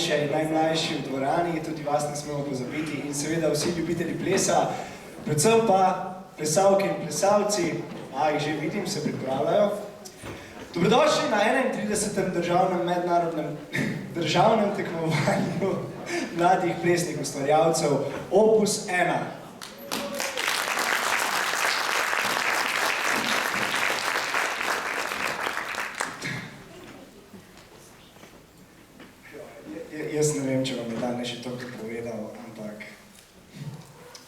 najmlajše in najmlajši v dvorani, tudi vas ne smemo pozabiti in seveda vsi ljubitelji plesa, predvsem pa plesalke in plesalci, jih že vidim, se pripravljajo. Dobrodošli na 31. državnem tekmovanju mladih plesnih ustvarjalcev Opus 1. Jaz ne vem, če vam je danes še toliko povedal, ampak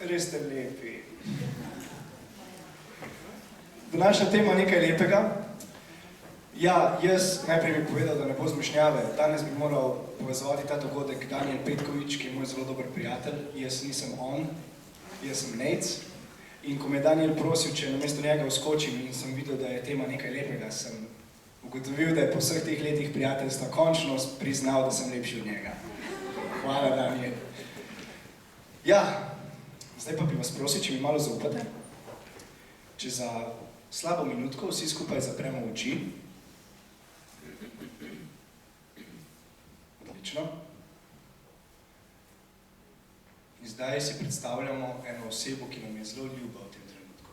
res ste lepi. Današnja tema nekaj lepega. Ja, jaz najprej bi povedal, da ne bo zmešnjave. Danes bi moral povezovati ta dogodek Daniel Petkovič, ki je moj zelo dober prijatelj. Jaz nisem on, jaz sem Nejc. In ko me je Daniel prosil, če namesto njega vskočim in sem videl, da je tema nekaj lepega, sem ugotovil, da je po vseh teh letih prijateljstva končno priznal, da sem lepši od njega. Hvala, Daniel. Ja, zdaj pa bi vas prosil, če mi malo zaupate. Če za slabo minutko vsi skupaj zapremo oči. Odlično. In zdaj si predstavljamo eno osebo, ki nam je zelo ljuba v tem trenutku.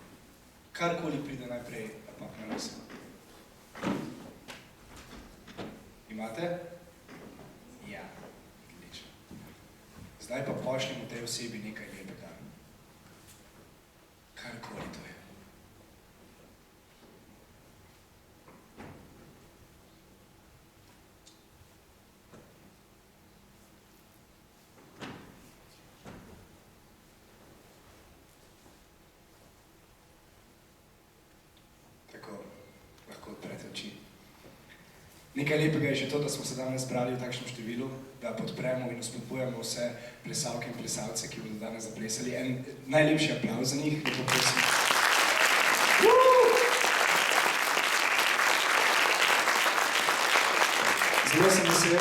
Karkoli pride najprej na misel. Imate? Ja, odlično. Zdaj pa pošljemo tej osebi nekaj lepega. Karkoli to je. Tako, lahko odprete oči. Nekaj lepega je že to, da smo se danes zbrali v takšnem številu, da podpremo in spodbujamo vse plesalke in plesalce, ki bodo danes zaplesali. En najlepši aplavz za njih, lepo prosim. Zelo sem vesel,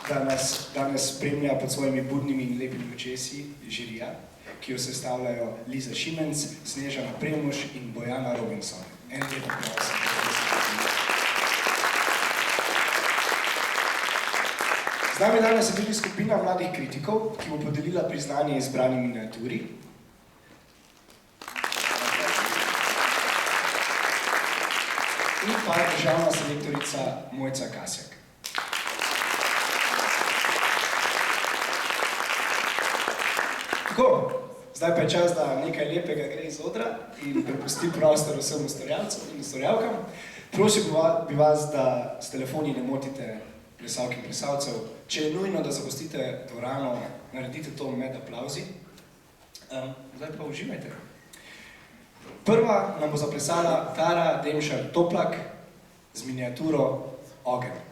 da nas danes spremlja pod svojimi budnimi in lepimi očesi žirija, ki jo sestavljajo Liza Šimenc, Snežana Premuš in Bojana Robinson. En lep aplavz. Z nami danes je tudi skupina mladih kritikov, ki bo podelila priznanje izbrani miniaturi. In pa državna selektorica Mojca Kasjak. Tako, zdaj pa je čas, da nekaj lepega gre iz odra in prepusti prostor vsem ustvarjalcem in ustvarjalkam. Prosil bi vas, da s telefoni ne motite plesalk in plesalcev. Če je nujno, da zapustite dvorano, naredite to med aplavzi. Zdaj pa uživajte. Prva nam bo zaplesala Tara Demšar Toplak z miniaturo Ogenj.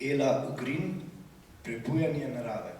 Ela Ugrin, Prebujanje narave.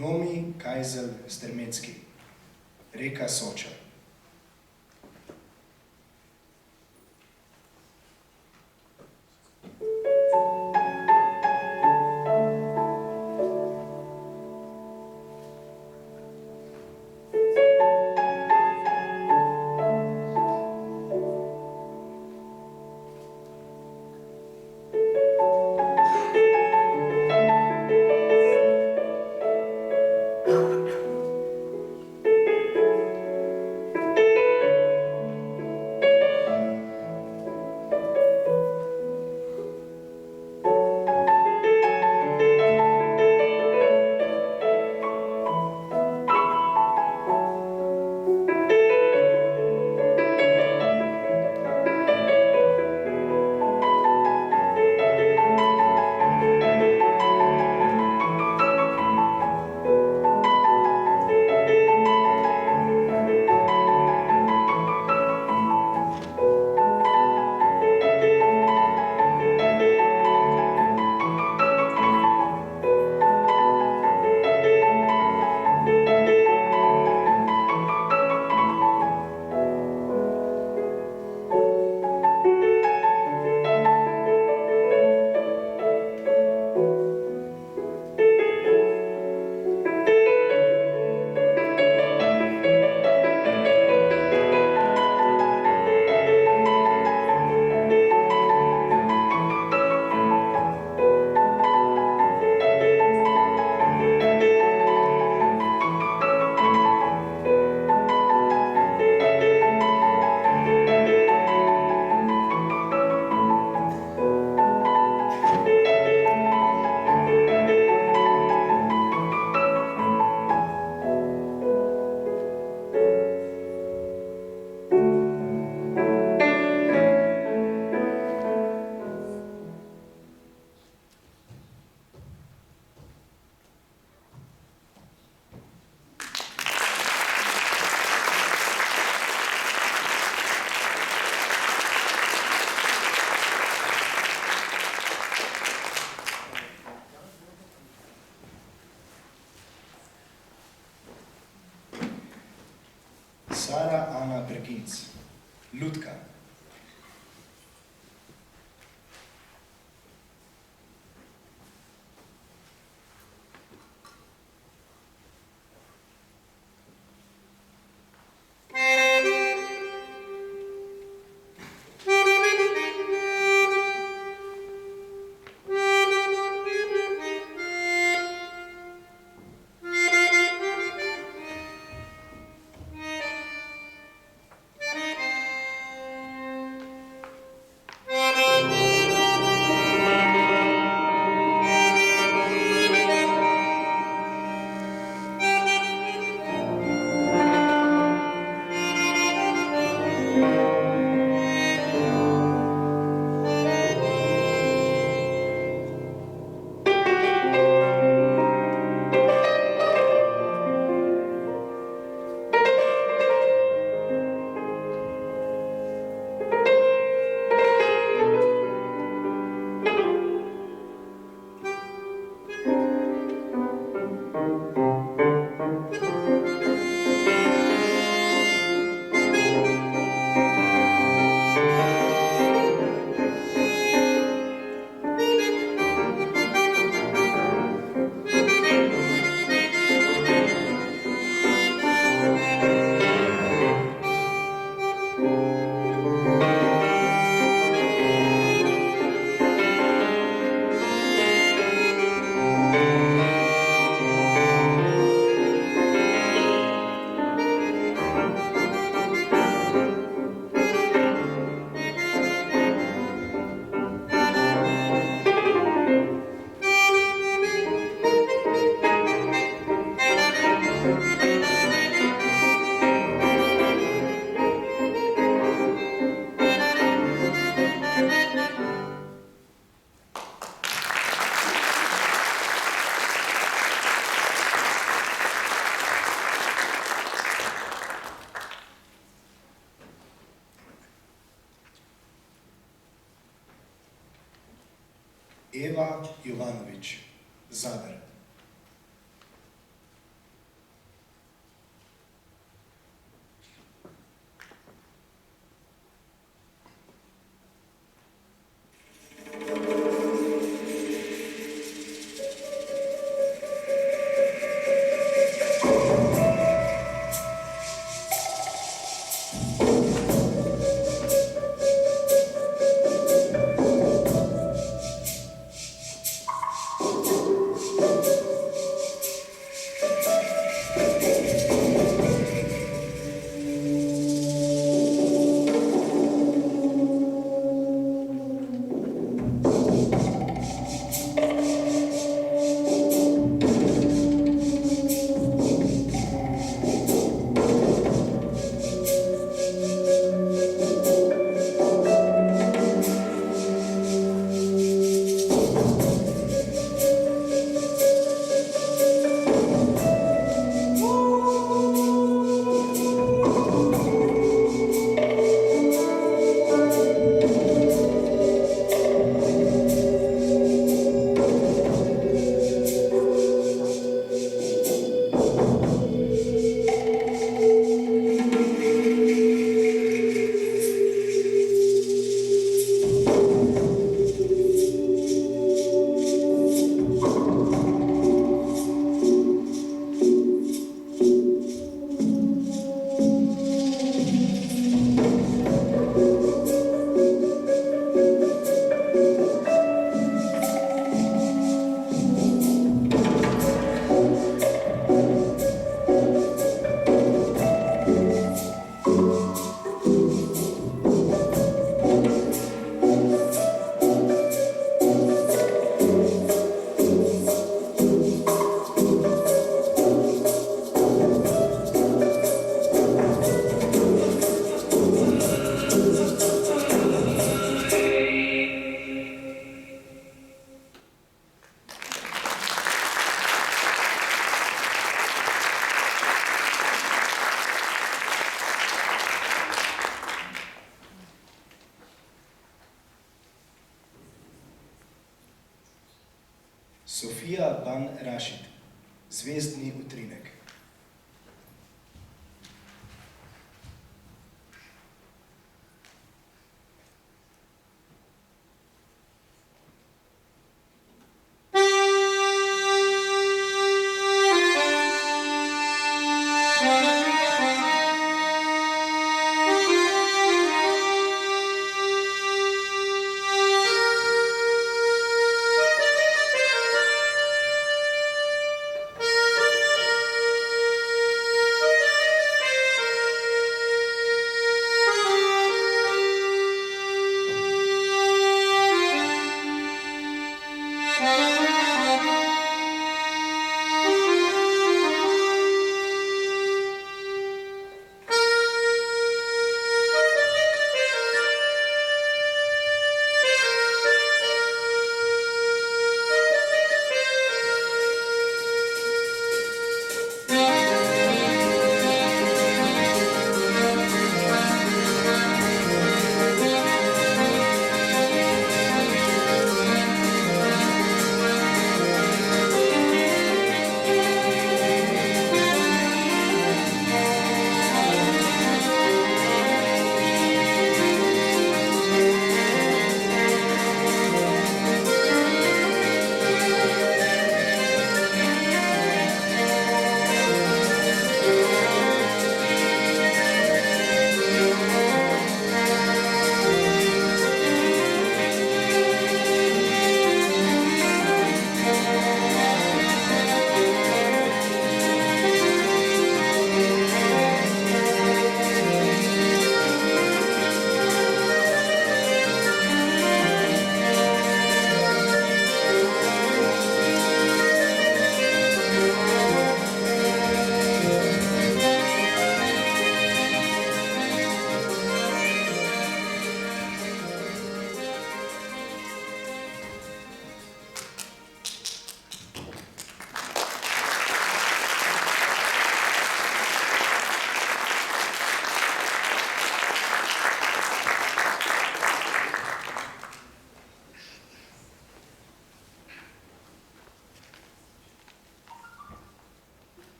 Nomi Kajzel Strmecki, Reka Soča. Sara Ana Berginc, Lutka. Eva Jovanović, Zadar. Sofija Ban Rašid, Zvezdni utrinek.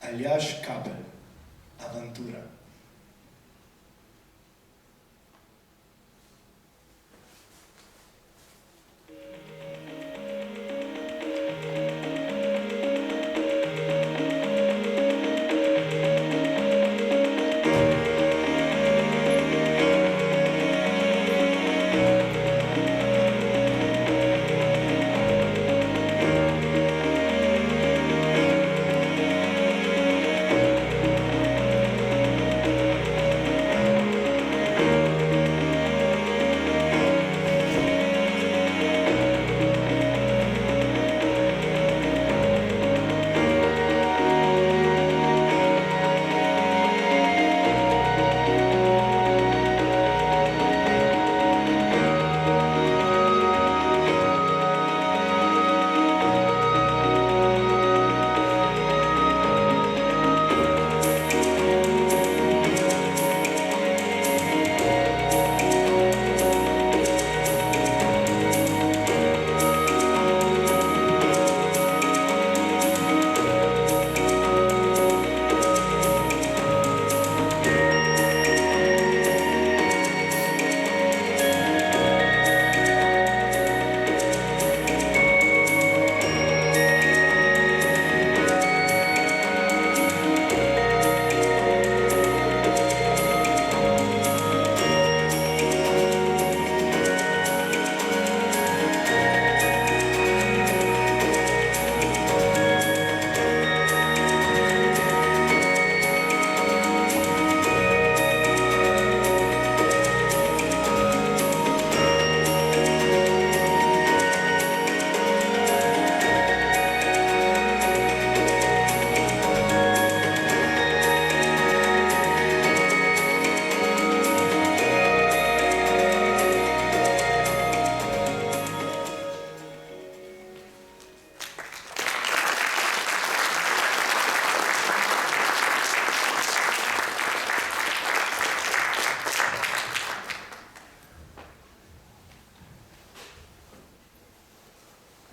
Aljaž Kapelj, Avantura.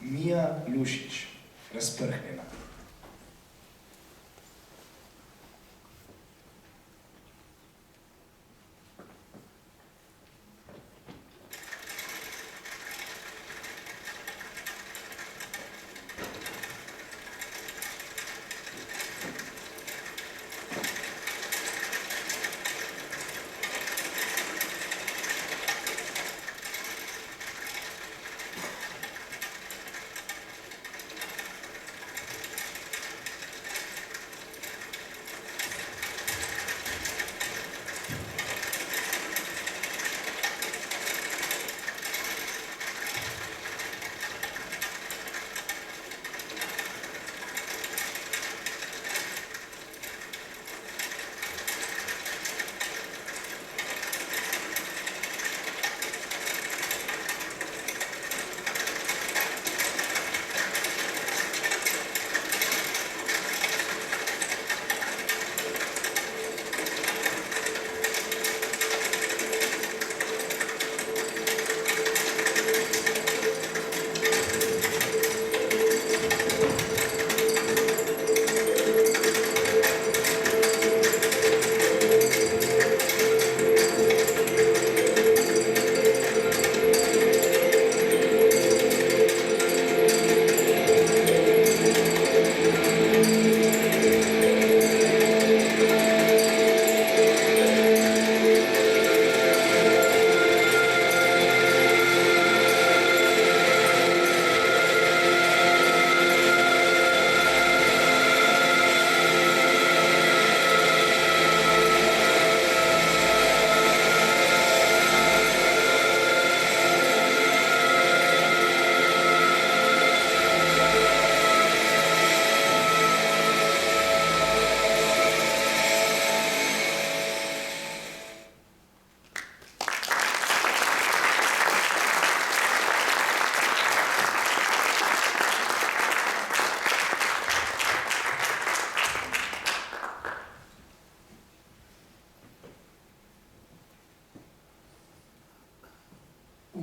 Mija Lušič, Razprhnjena.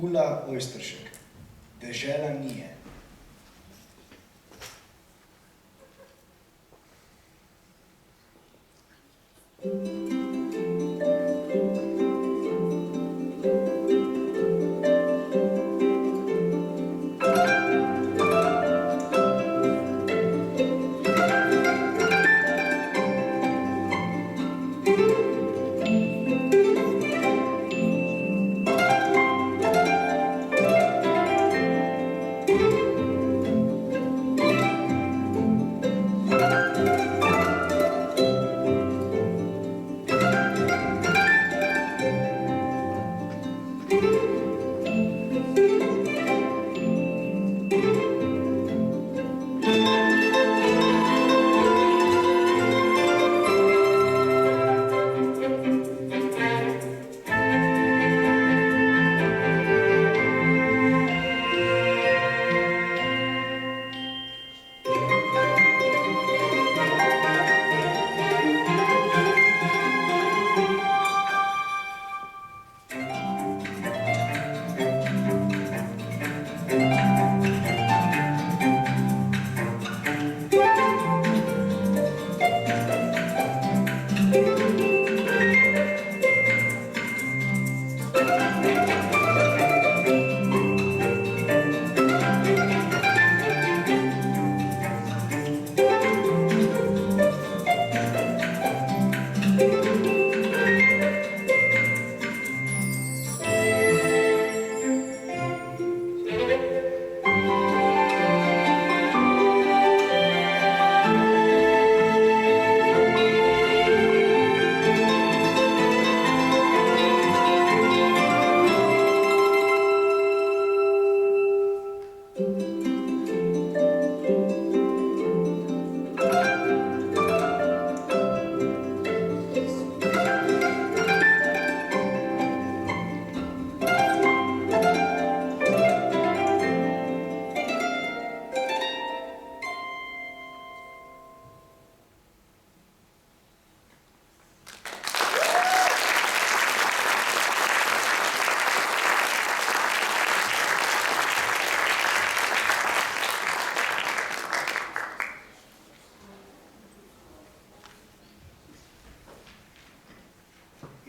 Ula Ojsteršek, Dežela nije.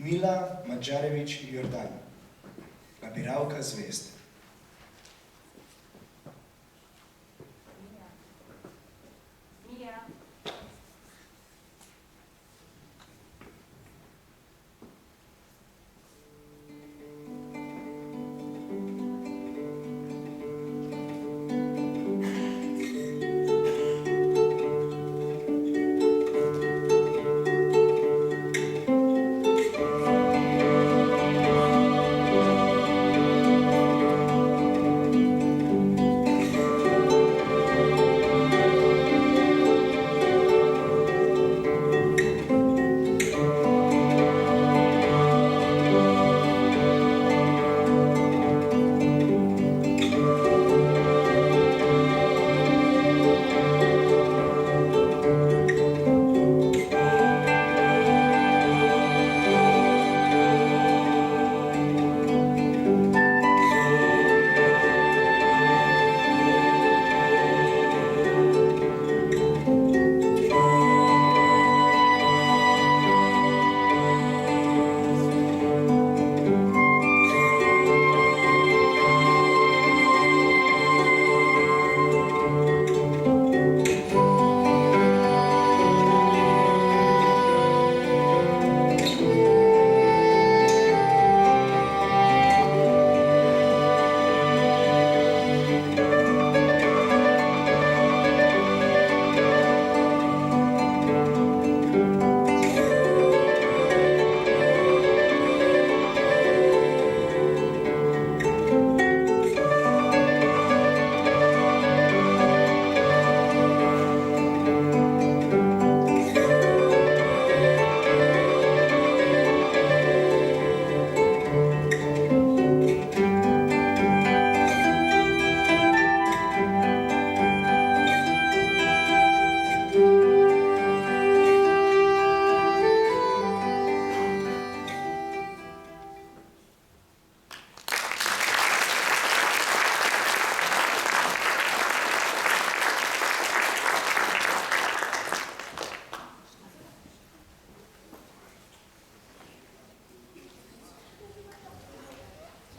Mila Madžarevič Jordan, nabiralka zvezd.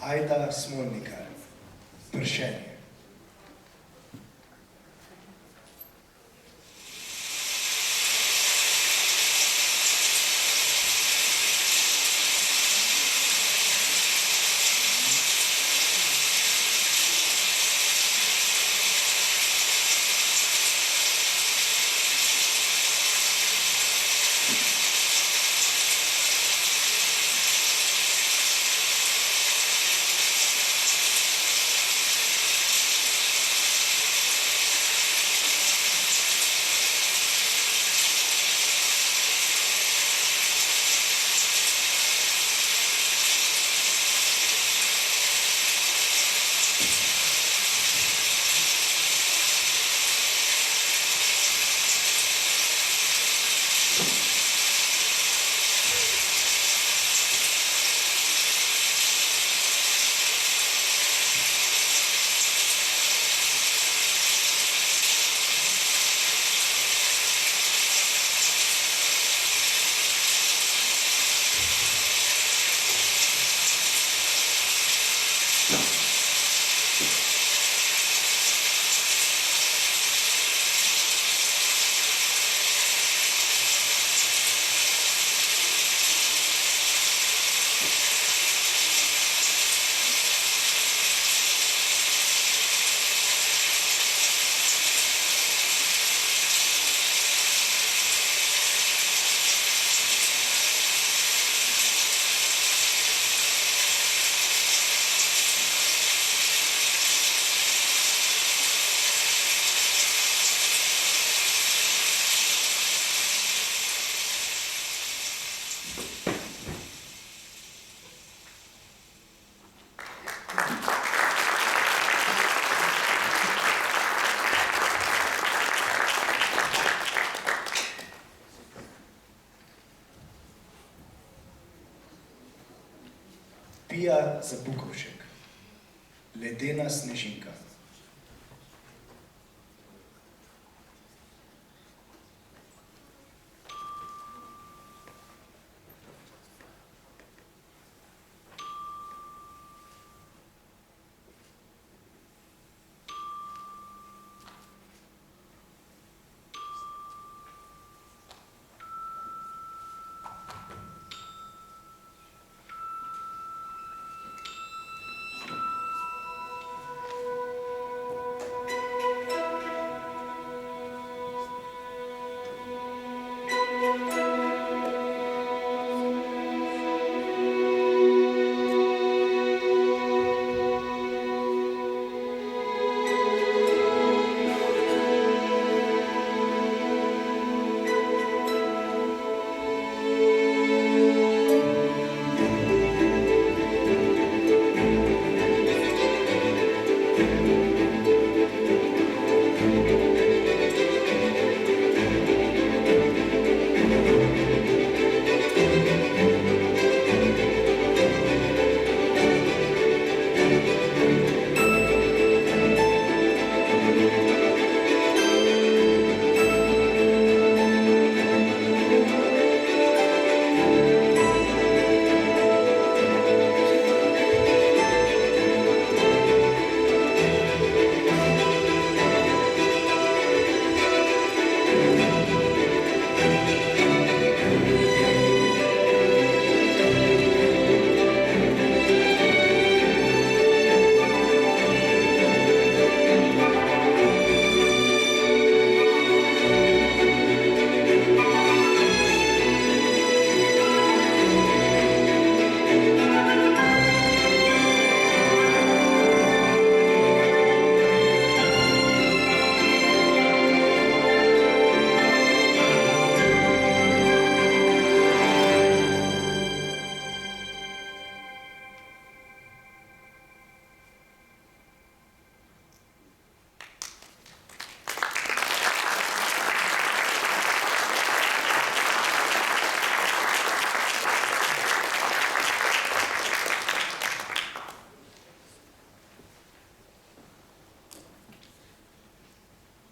Ajda Smolnikar, Pršenje. Pija Zabukovšek, Ledena snežinka.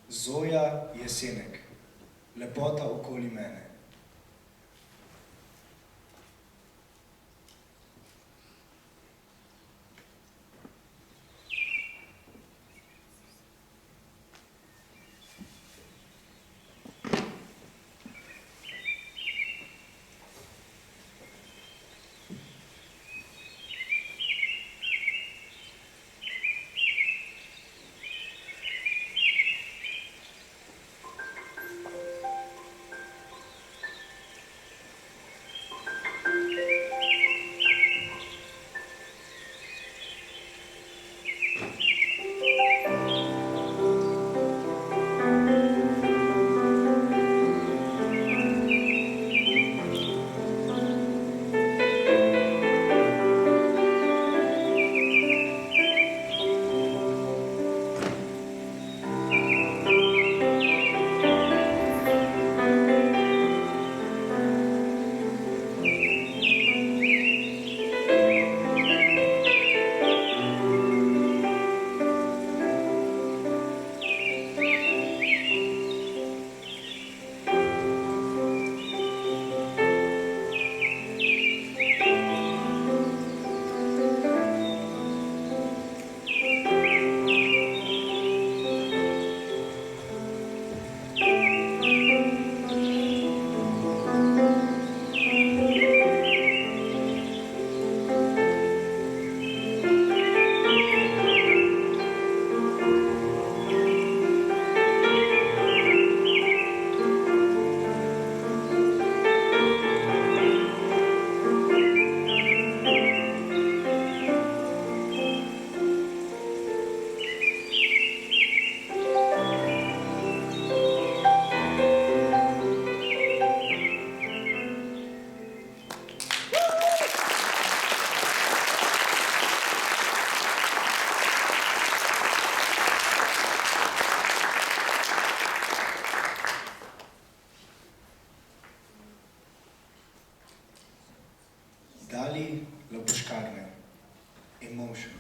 Zoja Jesenek, lepota okoli mene. Dali Lopuškarne, Emotion.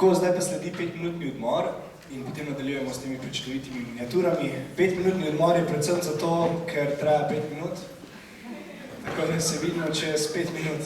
Tako, zdaj pa sledi 5-minutni odmor in potem nadaljujemo s temi prečudovitimi miniaturami. 5-minutni odmor je predvsem zato, ker traja 5 minut, tako da se vidimo čez 5 minut.